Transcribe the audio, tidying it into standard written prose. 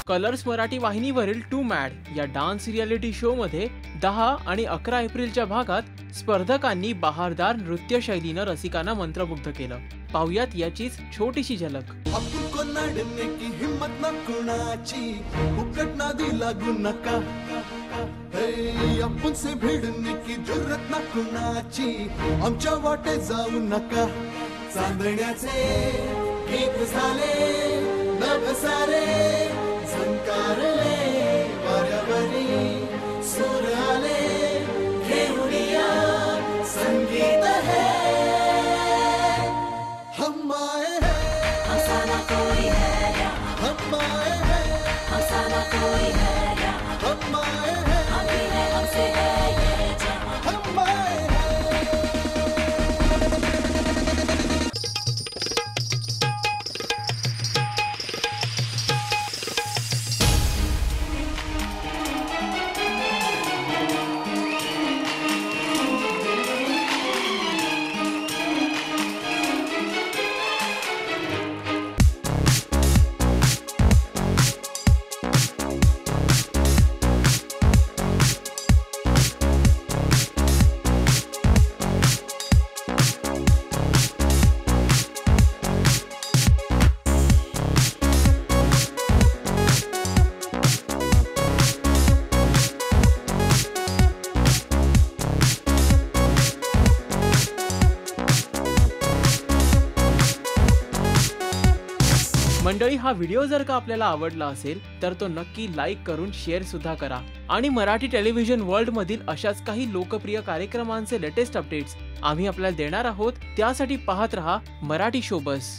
Colours Marathi वाहिनीवरील to mad या dance reality show मध्ये 10 आणि 11 एप्रिलच्या भागात स्पर्धकांनी बहारदार नृत्य शैलीनं रसिकांना मंत्रमुग्ध केलं। पाहुयात याचीच छोटीशी झलक। आपण को लढने की हिम्मत न कुणाची, फुकट ना लागू नका। आपण से भिडणे की जुर्रत न कुणाची, आमच्या वाटे जाऊ नका। चांदण्याचे गीत झाले नभ सारे, झंकारले वाऱ्यावरी सूर आले, घेऊया संगीत है हम आए हैं, हंसाना कोई है यहाँ, हम आए हैं, हंसाना कोई है यहाँ, हम आए हैं, हम ही हैं, हमसे है ये जहाँ। हम आए हैं। मंडळी, हा व्हिडिओ जर का आपल्याला आवडला असेल तर तो नक्की लाईक करून शेअर सुद्धा करा आणि मराठी टेलिव्हिजन वर्ल्ड मधील अशाच काही लोकप्रिय कार्यक्रमांचे लेटेस्ट अपडेट्स आम्ही आपल्याला देणार आहोत। त्यासाठी पाहत रहा मराठी शोबस।